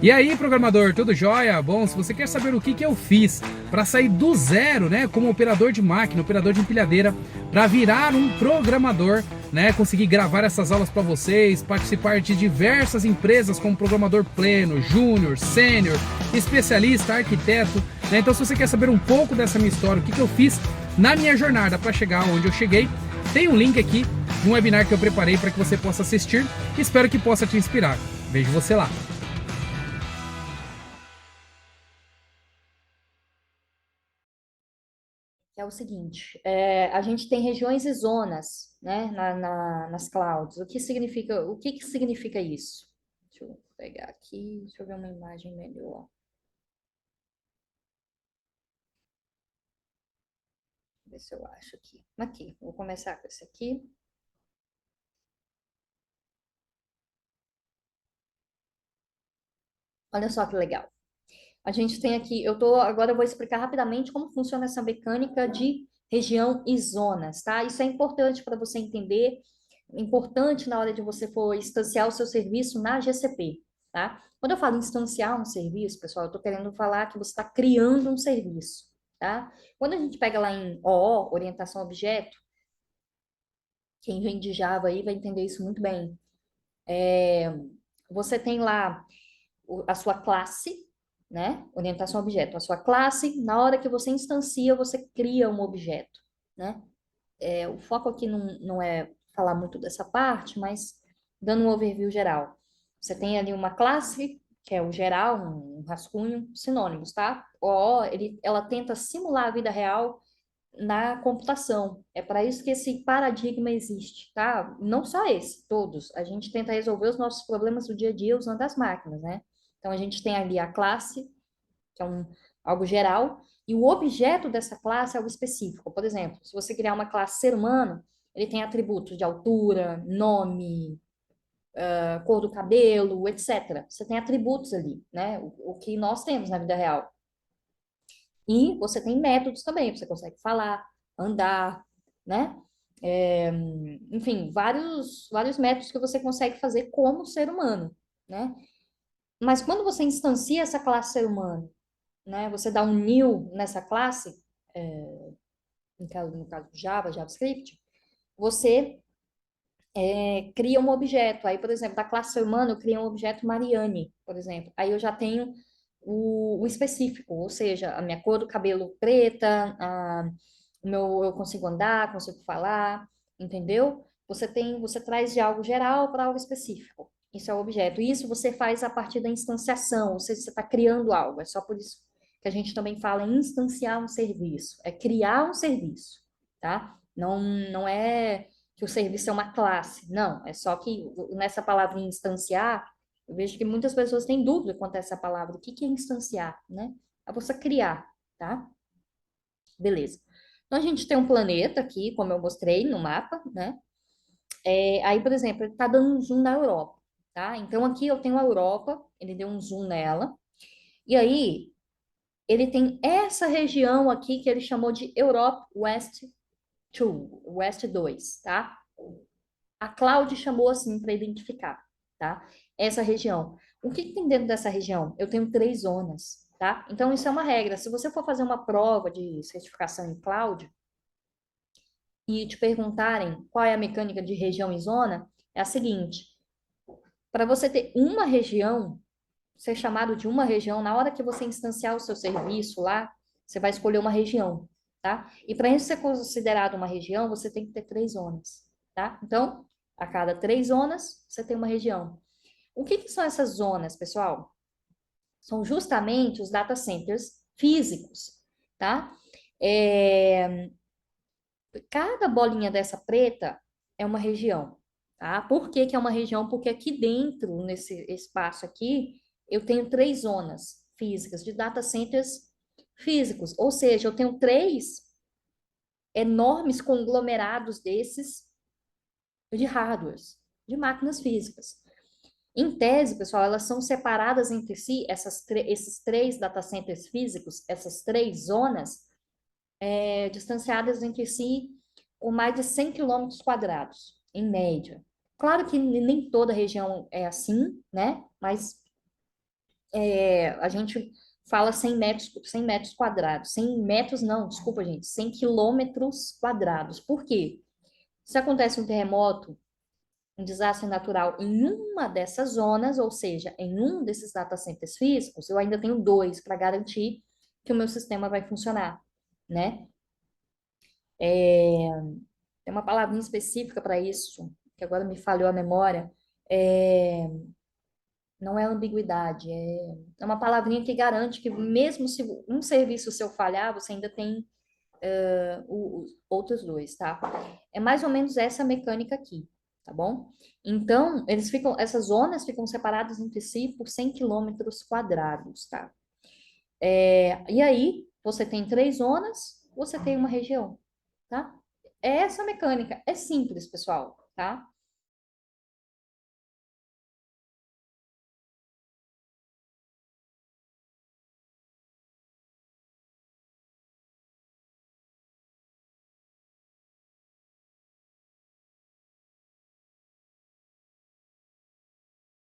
E aí, programador, tudo jóia? Bom, se você quer saber o que eu fiz para sair do zero, né, como operador de máquina, operador de empilhadeira, para virar um programador, né, conseguir gravar essas aulas para vocês, participar de diversas empresas como programador pleno, júnior, sênior, especialista, arquiteto, né? Então, se você quer saber um pouco dessa minha história, o que eu fiz na minha jornada para chegar onde eu cheguei, tem um link aqui de um webinar que eu preparei para que você possa assistir. Espero que possa te inspirar. Vejo você lá. É o seguinte, a gente tem regiões e zonas, né, nas clouds. O que que significa isso? Deixa eu pegar aqui, deixa eu ver uma imagem melhor. Ver se eu acho aqui. Aqui, vou começar com esse aqui. Olha só que legal. A gente tem aqui, agora eu vou explicar rapidamente como funciona essa mecânica de região e zonas, tá? Isso é importante para você entender, importante na hora de você for instanciar o seu serviço na GCP, tá? Quando eu falo instanciar um serviço, pessoal, eu estou querendo falar que você está criando um serviço, tá? Quando a gente pega lá em OO, orientação a objeto, quem vem de Java aí vai entender isso muito bem. Você tem lá a sua classe, né? Orientação a objeto. A sua classe, na hora que você instancia, você cria um objeto, né? O foco aqui não é falar muito dessa parte, mas dando um overview geral. Você tem ali uma classe, que é o geral, um rascunho, sinônimos, tá? Ela tenta simular a vida real na computação. É para isso que esse paradigma existe, tá? Não só esse, todos. A gente tenta resolver os nossos problemas do dia a dia usando as máquinas, né? Então a gente tem ali a classe, que é algo geral, e o objeto dessa classe é algo específico. Por exemplo, se você criar uma classe ser humano, ele tem atributos de altura, nome, cor do cabelo, etc. Você tem atributos ali, né? O que nós temos na vida real. E você tem métodos também, você consegue falar, andar, né? É, enfim, vários métodos que você consegue fazer como ser humano, né? Mas quando você instancia essa classe ser humano, né? Você dá um new nessa classe, no caso Java, JavaScript, você cria um objeto. Aí, por exemplo, da classe ser humano, eu crio um objeto Mariane, por exemplo. Aí eu já tenho o específico, ou seja, a minha cor do cabelo preta, eu consigo andar, consigo falar, entendeu? Você traz de algo geral para algo específico. Isso é o objeto. Isso você faz a partir da instanciação, ou seja, você está criando algo. É só por isso que a gente também fala em instanciar um serviço, é criar um serviço, tá? Não é que o serviço é uma classe, não, é só que nessa palavra instanciar, eu vejo que muitas pessoas têm dúvida quanto a essa palavra, o que que é instanciar, né? É você criar, tá? Beleza. Então, a gente tem um planeta aqui, como eu mostrei no mapa, né? Aí, por exemplo, ele está dando um zoom na Europa, tá? Então, aqui eu tenho a Europa, ele deu um zoom nela, e aí ele tem essa região aqui que ele chamou de Europe West 2, West 2, tá? A Cláudia chamou assim para identificar, tá? Essa região. O que que tem dentro dessa região? Eu tenho três zonas, tá? Então, isso é uma regra. Se você for fazer uma prova de certificação em cloud, e te perguntarem qual é a mecânica de região e zona, é a seguinte: para você ter uma região, ser chamado de uma região, na hora que você instanciar o seu serviço lá, você vai escolher uma região, tá? E para isso ser considerado uma região, você tem que ter três zonas, tá? Então, a cada três zonas, você tem uma região. O que que são essas zonas, pessoal? São justamente os data centers físicos, tá? É, Cada bolinha dessa preta é uma região, tá? Por que que é uma região? Porque aqui dentro, nesse espaço aqui, eu tenho três zonas físicas de data centers físicos, ou seja, eu tenho três enormes conglomerados desses de hardwares, de máquinas físicas. Em tese, pessoal, elas são separadas entre si, esses três data centers físicos, essas três zonas, distanciadas entre si com mais de 100 quilômetros quadrados, em média. Claro que nem toda região é assim, né? Mas a gente fala 100 metros quadrados. 100 metros não, desculpa, gente, 100 quilômetros quadrados. Por quê? Se acontece um terremoto, um desastre natural em uma dessas zonas, ou seja, em um desses data centers físicos, eu ainda tenho dois para garantir que o meu sistema vai funcionar, né? Tem uma palavrinha específica para isso, que agora me falhou a memória. É, não é ambiguidade, é uma palavrinha que garante que mesmo se um serviço seu falhar, você ainda tem os outros dois, tá? É mais ou menos essa mecânica aqui, tá bom? Então, essas zonas ficam separadas entre si por 100 quilômetros quadrados, tá? E aí, você tem três zonas, você tem uma região, tá? É essa mecânica, é simples, pessoal, tá?